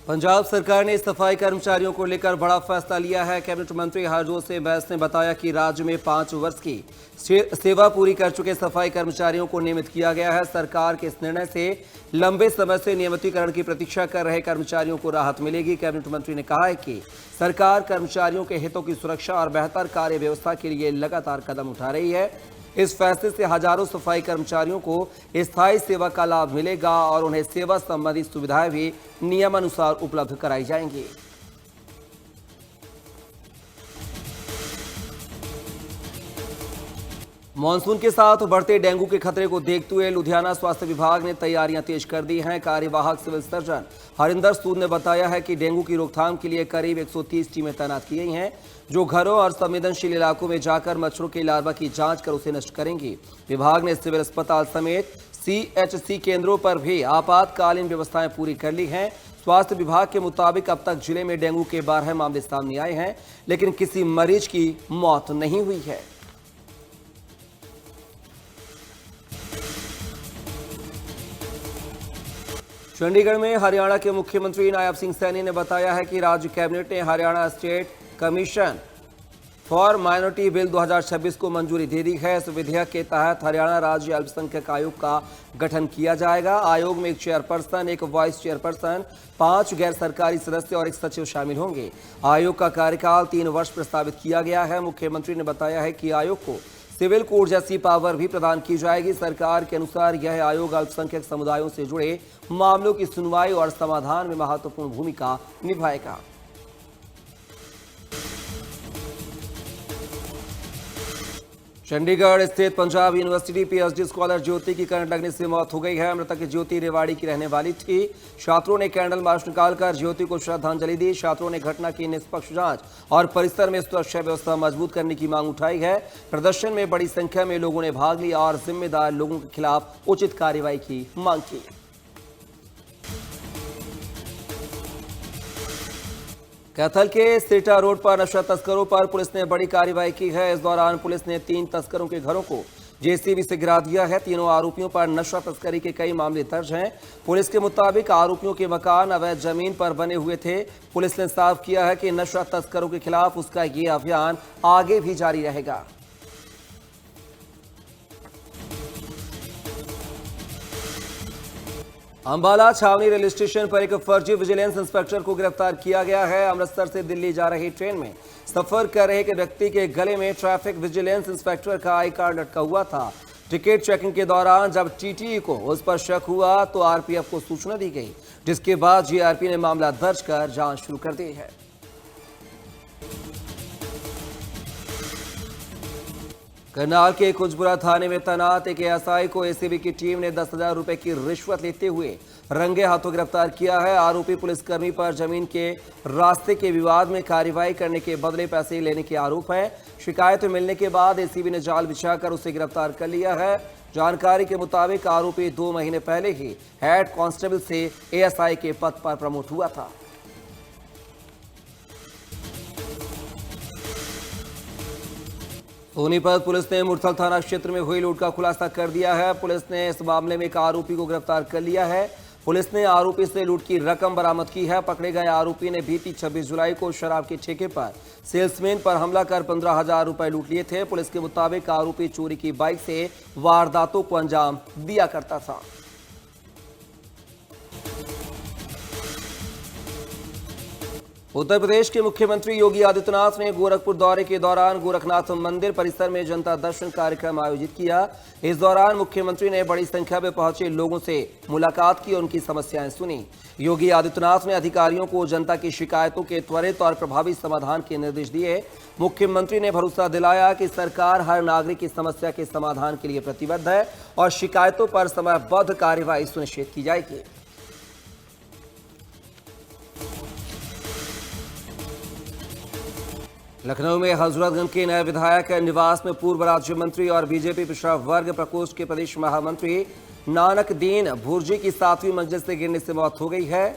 पंजाब सरकार ने सफाई कर्मचारियों को लेकर बड़ा फैसला लिया है। कैबिनेट मंत्री हरजोत सिंह बैस ने बताया कि राज्य में 5 वर्ष की सेवा पूरी कर चुके सफाई कर्मचारियों को नियमित किया गया है। सरकार के इस निर्णय से लंबे समय से नियमितीकरण की प्रतीक्षा कर रहे कर्मचारियों को राहत मिलेगी। कैबिनेट मंत्री ने कहा है कि सरकार कर्मचारियों के हितों की सुरक्षा और बेहतर कार्य व्यवस्था के लिए लगातार कदम उठा रही है। इस फैसले से हजारों सफाई कर्मचारियों को स्थायी सेवा का लाभ मिलेगा और उन्हें सेवा संबंधी सुविधाएं भी नियमानुसार उपलब्ध कराई जाएंगी। मानसून के साथ बढ़ते डेंगू के खतरे को देखते हुए लुधियाना स्वास्थ्य विभाग ने तैयारियां तेज कर दी हैं। कार्यवाहक सिविल सर्जन हरिंदर सूद ने बताया है कि डेंगू की रोकथाम के लिए करीब 130 टीमें तैनात की गई हैं, जो घरों और संवेदनशील इलाकों में जाकर मच्छरों के लार्वा की जांच कर उसे नष्ट करेंगी। विभाग ने सिविल अस्पताल समेत CHC केंद्रों पर भी आपातकालीन व्यवस्थाएं पूरी कर ली हैं। स्वास्थ्य विभाग के मुताबिक अब तक जिले में डेंगू के 12 मामले सामने आए हैं, लेकिन किसी मरीज की मौत नहीं हुई है। चंडीगढ़ में हरियाणा के मुख्यमंत्री नायब सिंह सैनी ने बताया है कि राज्य कैबिनेट ने Haryana state commission for minority bill 2026 को मंजूरी दे दी है। इस विधेयक के तहत हरियाणा राज्य अल्पसंख्यक आयोग का गठन किया जाएगा। आयोग में एक चेयरपर्सन, एक वाइस चेयरपर्सन, 5 गैर सरकारी सदस्य और एक सचिव शामिल होंगे। आयोग का कार्यकाल 3 वर्ष प्रस्तावित किया गया है। मुख्यमंत्री ने बताया है कि आयोग को सिविल कोड जैसी पावर भी प्रदान की जाएगी। सरकार के अनुसार यह आयोग अल्पसंख्यक समुदायों से जुड़े मामलों की सुनवाई और समाधान में महत्वपूर्ण भूमिका निभाएगा। चंडीगढ़ स्थित पंजाब यूनिवर्सिटी PhD स्कॉलर ज्योति की करंट लगने से मौत हो गई है। मृतक ज्योति रेवाड़ी की रहने वाली थी। छात्रों ने कैंडल मार्च निकालकर ज्योति को श्रद्धांजलि दी। छात्रों ने घटना की निष्पक्ष जांच और परिसर में सुरक्षा व्यवस्था मजबूत करने की मांग उठाई है। प्रदर्शन में बड़ी संख्या में लोगों ने भाग लिया और जिम्मेदार लोगों के खिलाफ उचित कार्रवाई की मांग की। कैथल के सेटा रोड पर नशा तस्करों पर पुलिस ने बड़ी कार्रवाई की है। इस दौरान पुलिस ने 3 तस्करों के घरों को JCB से गिरा दिया है। तीनों आरोपियों पर नशा तस्करी के कई मामले दर्ज हैं। पुलिस के मुताबिक आरोपियों के मकान अवैध जमीन पर बने हुए थे। पुलिस ने साफ किया है कि नशा तस्करों के खिलाफ उसका ये अभियान आगे भी जारी रहेगा। अंबाला छावनी रेलवे स्टेशन पर एक फर्जी विजिलेंस इंस्पेक्टर को गिरफ्तार किया गया है। अमृतसर से दिल्ली जा रही ट्रेन में सफर कर रहे एक व्यक्ति के गले में ट्रैफिक विजिलेंस इंस्पेक्टर का आई कार्ड लटका हुआ था। टिकट चेकिंग के दौरान जब TTE को उस पर शक हुआ तो RPF को सूचना दी गई, जिसके बाद GRP ने मामला दर्ज कर जांच शुरू कर दी है। करनाल के कुजबुरा थाने में तैनात एक ASI को ACB की टीम ने 10,000 रुपए की रिश्वत लेते हुए रंगे हाथों गिरफ्तार किया है। आरोपी पुलिसकर्मी पर जमीन के रास्ते के विवाद में कार्रवाई करने के बदले पैसे लेने के आरोप है। शिकायत मिलने के बाद ACB ने जाल बिछाकर उसे गिरफ्तार कर लिया है। जानकारी के मुताबिक आरोपी 2 महीने पहले ही हेड कांस्टेबल से ASI के पद पर प्रमोट हुआ था। सोनीपत पुलिस ने मुरथल थाना क्षेत्र में हुई लूट का खुलासा कर दिया है। पुलिस ने इस मामले में एक आरोपी को गिरफ्तार कर लिया है। पुलिस ने आरोपी से लूट की रकम बरामद की है। पकड़े गए आरोपी ने बीती 26 जुलाई को शराब के ठेके पर सेल्समैन पर हमला कर 15,000 रुपए लूट लिए थे। पुलिस के मुताबिक आरोपी चोरी की बाइक से वारदातों को अंजाम दिया करता था। उत्तर प्रदेश के मुख्यमंत्री योगी आदित्यनाथ ने गोरखपुर दौरे के दौरान गोरखनाथ मंदिर परिसर में जनता दर्शन कार्यक्रम आयोजित किया। इस दौरान मुख्यमंत्री ने बड़ी संख्या में पहुंचे लोगों से मुलाकात की और उनकी समस्याएं सुनी। योगी आदित्यनाथ ने अधिकारियों को जनता की शिकायतों के त्वरित और प्रभावी समाधान के निर्देश दिए। मुख्यमंत्री ने भरोसा दिलाया कि सरकार हर नागरिक की समस्या के समाधान के लिए प्रतिबद्ध है और शिकायतों पर समयबद्ध कार्रवाई सुनिश्चित की जाएगी। लखनऊ में हजरतगंज के नए विधायक निवास में पूर्व राज्य मंत्री और बीजेपी पिछड़ा वर्ग प्रकोष्ठ के प्रदेश महामंत्री नानक दीन भुर्जी की 7वीं मंजिल से गिरने से मौत हो गई है।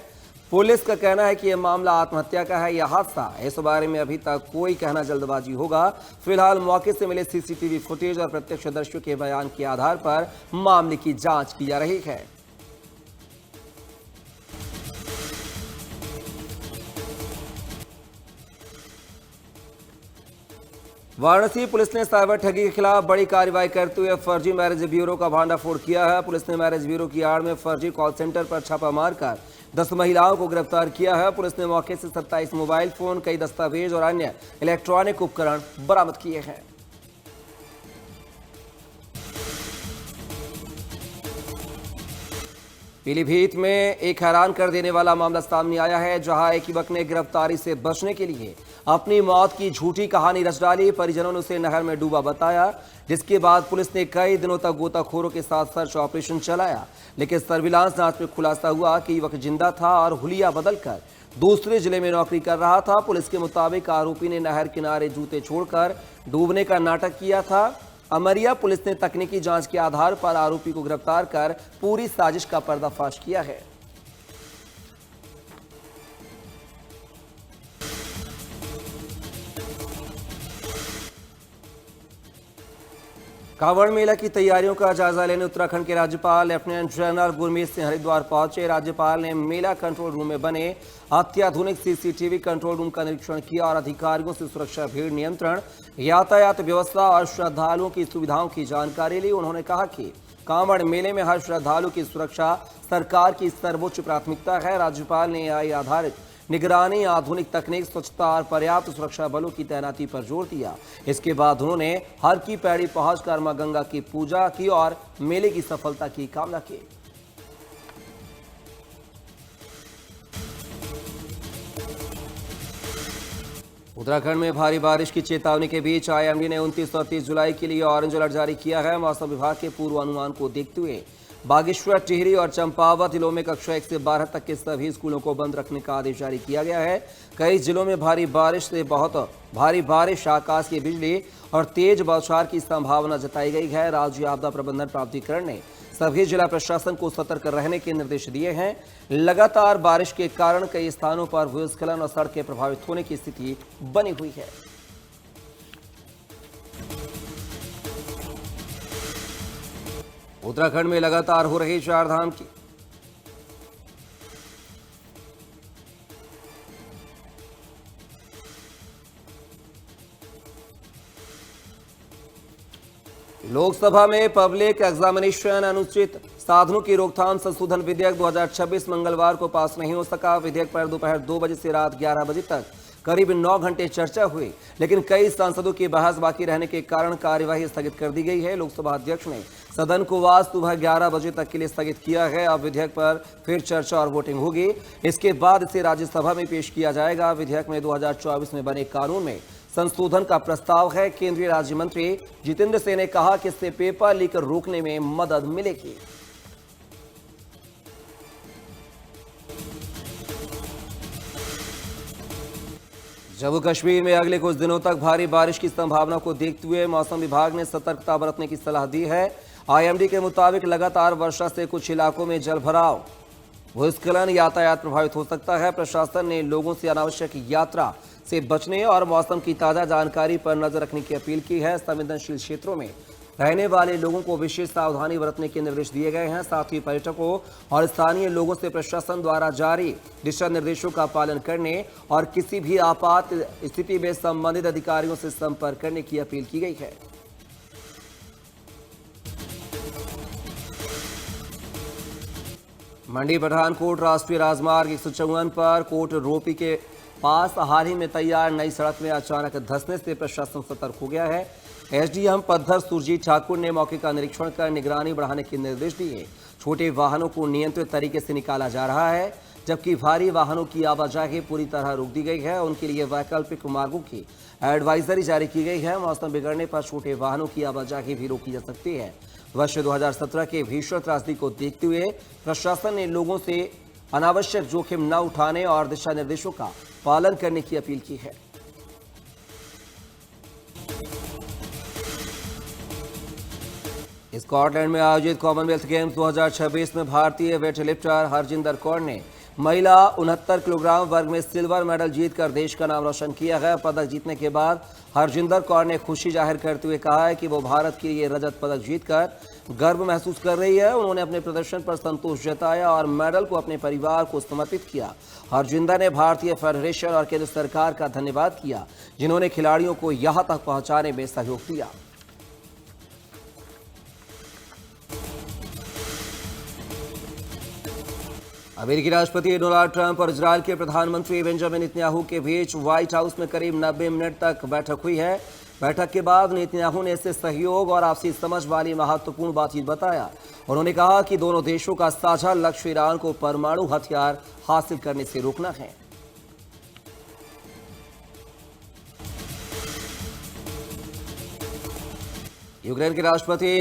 पुलिस का कहना है कि यह मामला आत्महत्या का है या हादसा। इस बारे में अभी तक कोई कहना जल्दबाजी होगा। फिलहाल मौके से मिले CCTV फुटेज और प्रत्यक्षदर्शियों के बयान के आधार पर मामले की जांच की जा रही है। वाराणसी पुलिस ने साइबर ठगी के खिलाफ बड़ी कार्रवाई करते हुए फर्जी मैरिज ब्यूरो का भांडाफोड़ किया है। पुलिस ने मैरिज ब्यूरो की आड़ में फर्जी कॉल सेंटर पर छापा मारकर 10 महिलाओं को गिरफ्तार किया है। पुलिस ने मौके से 27 मोबाइल फोन, कई दस्तावेज और अन्य इलेक्ट्रॉनिक उपकरण बरामद किए हैं। पीलीभीत में एक हैरान कर देने वाला मामला सामने आया है, जहां एक युवक ने गिरफ्तारी से बचने के लिए अपनी मौत की झूठी कहानी रच डाली। परिजनों ने उसे नहर में डूबा बताया, जिसके बाद पुलिस ने कई दिनों तक गोताखोरों के साथ सर्च ऑपरेशन चलाया, लेकिन सर्विलांस जांच में खुलासा हुआ कि युवक जिंदा था और हुलिया बदलकर दूसरे जिले में नौकरी कर रहा था। पुलिस के मुताबिक आरोपी ने नहर किनारे जूते छोड़कर डूबने का नाटक किया था। अमरिया पुलिस ने तकनीकी जांच के आधार पर आरोपी को गिरफ्तार कर पूरी साजिश का पर्दाफाश किया है। कांवड़ मेला की तैयारियों का जायजा लेने उत्तराखंड के राज्यपाल लेफ्टिनेंट जनरल गुरमीत सिंह हरिद्वार पहुंचे। राज्यपाल ने मेला कंट्रोल रूम में बने अत्याधुनिक सीसीटीवी कंट्रोल रूम का निरीक्षण किया और अधिकारियों से सुरक्षा, भीड़ नियंत्रण, यातायात व्यवस्था और श्रद्धालुओं की सुविधाओं की जानकारी ली। उन्होंने कहा कि कांवड़ मेले में हर श्रद्धालु की सुरक्षा सरकार की सर्वोच्च प्राथमिकता है। राज्यपाल ने AI आधारित निगरानी, आधुनिक तकनीक, स्वच्छता और पर्याप्त सुरक्षा बलों की तैनाती पर जोर दिया। इसके बाद उन्होंने हर की पैड़ी पहुंचकर मां गंगा की पूजा की और मेले की सफलता की कामना की। उत्तराखंड में भारी बारिश की चेतावनी के बीच IMD ने 29 और 30 जुलाई के लिए ऑरेंज अलर्ट जारी किया है। मौसम विभाग के पूर्वानुमान को देखते हुए बागेश्वर, टिहरी और चंपावत जिलों में कक्षा 1 से 12 तक के सभी स्कूलों को बंद रखने का आदेश जारी किया गया है। कई जिलों में भारी बारिश से बहुत भारी बारिश, आकाश की बिजली और तेज बौछार की संभावना जताई गई है। राज्य आपदा प्रबंधन प्राधिकरण ने सभी जिला प्रशासन को सतर्क रहने के निर्देश दिए हैं। लगातार बारिश के कारण कई स्थानों पर भूस्खलन और सड़कें प्रभावित होने की स्थिति बनी हुई है। उत्तराखंड में लगातार हो रही चारधाम की लोकसभा में पब्लिक एग्जामिनेशन अनुचित साधनों की रोकथाम संशोधन विधेयक 2026 मंगलवार को पास नहीं हो सका। विधेयक पर दोपहर 2 बजे से रात 11 बजे तक करीब 9 घंटे चर्चा हुई, लेकिन कई सांसदों की बहस बाकी रहने के कारण कार्यवाही स्थगित कर दी गई है। लोकसभा अध्यक्ष ने सदन को आज सुबह 11 बजे तक के लिए स्थगित किया है। अब विधेयक पर फिर चर्चा और वोटिंग होगी। इसके बाद इसे राज्यसभा में पेश किया जाएगा। विधेयक में 2024 में बने कानून में संशोधन का प्रस्ताव है। केंद्रीय राज्य मंत्री जितेंद्र सिंह ने कहा कि इससे पेपर लीक रोकने में मदद मिलेगी। जम्मू कश्मीर में अगले कुछ दिनों तक भारी बारिश की संभावना को देखते हुए मौसम विभाग ने सतर्कता बरतने की सलाह दी है। IMD के मुताबिक लगातार वर्षा से कुछ इलाकों में जलभराव, भूस्खलन, यातायात प्रभावित हो सकता है। प्रशासन ने लोगों से अनावश्यक यात्रा से बचने और मौसम की ताजा जानकारी पर नजर रखने की अपील की है। संवेदनशील क्षेत्रों में रहने वाले लोगों को विशेष सावधानी बरतने के निर्देश दिए गए हैं। साथ ही पर्यटकों और स्थानीय लोगों से प्रशासन द्वारा जारी दिशा निर्देशों का पालन करने और किसी भी आपात स्थिति में संबंधित अधिकारियों से संपर्क करने की अपील की गई है। मंडी पठानकोट राष्ट्रीय राजमार्ग 154 पर कोट रोपी के पास हाल ही में तैयार नई सड़क में अचानक धंसने से प्रशासन सतर्क हो गया है। SDM पद्धर सुरजीत ठाकुर ने मौके का निरीक्षण कर निगरानी बढ़ाने के निर्देश दिए। छोटे वाहनों को नियंत्रित तरीके से निकाला जा रहा है, जबकि भारी वाहनों की आवाजाही पूरी तरह रोक दी गई है। उनके लिए वैकल्पिक मार्गों की एडवाइजरी जारी की गई है। मौसम बिगड़ने पर छोटे वाहनों की आवाजाही भी रोकी जा सकती है। वर्ष 2017 के भीषण त्रासदी को देखते हुए प्रशासन ने लोगों से अनावश्यक जोखिम न उठाने और दिशा निर्देशों का पालन करने की अपील की है। स्कॉटलैंड में आयोजित कॉमनवेल्थ गेम्स 2026 में भारतीय वेटलिफ्टर हरजिंदर कौर ने महिला 69 किलोग्राम वर्ग में सिल्वर मेडल जीतकर देश का नाम रोशन किया है। पदक जीतने के बाद हरजिंदर कौर ने खुशी जाहिर करते हुए कहा है कि वो भारत के लिए रजत पदक जीतकर गर्व महसूस कर रही है। उन्होंने अपने प्रदर्शन पर संतोष जताया और मेडल को अपने परिवार को समर्पित किया। हरजिंदर ने भारतीय फेडरेशन और केंद्र सरकार का धन्यवाद किया, जिन्होंने खिलाड़ियों को यहां तक पहुंचाने में सहयोग दिया। अमेरिकी राष्ट्रपति डोनाल्ड ट्रंप और इजरायल के प्रधानमंत्री बेंजामिन नेतन्याहू के बीच व्हाइट हाउस में करीब 90 मिनट तक बैठक हुई है। बैठक के बाद नेतन्याहू ने इसे सहयोग और आपसी समझ वाली महत्वपूर्ण बातचीत बताया। उन्होंने कहा कि दोनों देशों का साझा लक्ष्य ईरान को परमाणु हथियार हासिल करने से रोकना है। यूक्रेन के राष्ट्रपति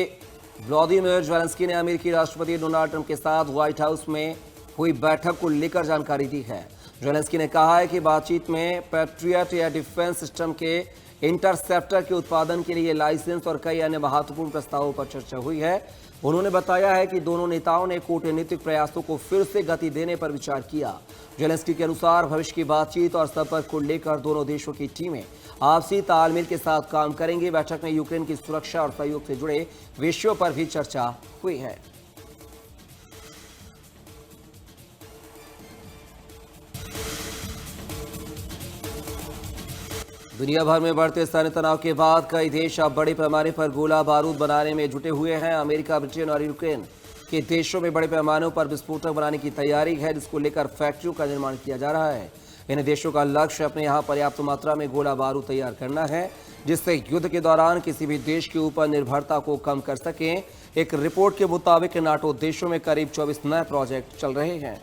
व्लादिमीर ज़ेलेंस्की ने अमेरिकी राष्ट्रपति डोनाल्ड ट्रंप के साथ व्हाइट हाउस में हुई बैठक को लेकर जानकारी दी है। ज़ेलेंस्की ने कहा है कि बातचीत में पैट्रियट एयर डिफेंस सिस्टम के इंटरसेप्टर के उत्पादन के लिए लाइसेंस और कई अन्य महत्वपूर्ण प्रस्तावों पर चर्चा हुई है। उन्होंने बताया है कि दोनों नेताओं ने कूटनीतिक प्रयासों को फिर से गति देने पर विचार किया। ज़ेलेंस्की के अनुसार भविष्य की बातचीत और संपर्क को लेकर दोनों देशों की टीमें आपसी तालमेल के साथ काम करेंगी। बैठक में यूक्रेन की सुरक्षा और सहयोग से जुड़े विषयों पर भी चर्चा हुई है। दुनिया भर में बढ़ते सैन्य तनाव के बाद कई देश अब बड़े पैमाने पर गोला बारूद बनाने में जुटे हुए हैं। अमेरिका, ब्रिटेन और यूक्रेन के देशों में बड़े पैमाने पर विस्फोटक बनाने की तैयारी है, जिसको लेकर फैक्ट्रियों का निर्माण किया जा रहा है। इन देशों का लक्ष्य अपने यहाँ पर्याप्त मात्रा में गोला बारूद तैयार करना है, जिससे युद्ध के दौरान किसी भी देश के ऊपर निर्भरता को कम कर सकें। एक रिपोर्ट के मुताबिक नाटो देशों में करीब 24 नए प्रोजेक्ट चल रहे हैं।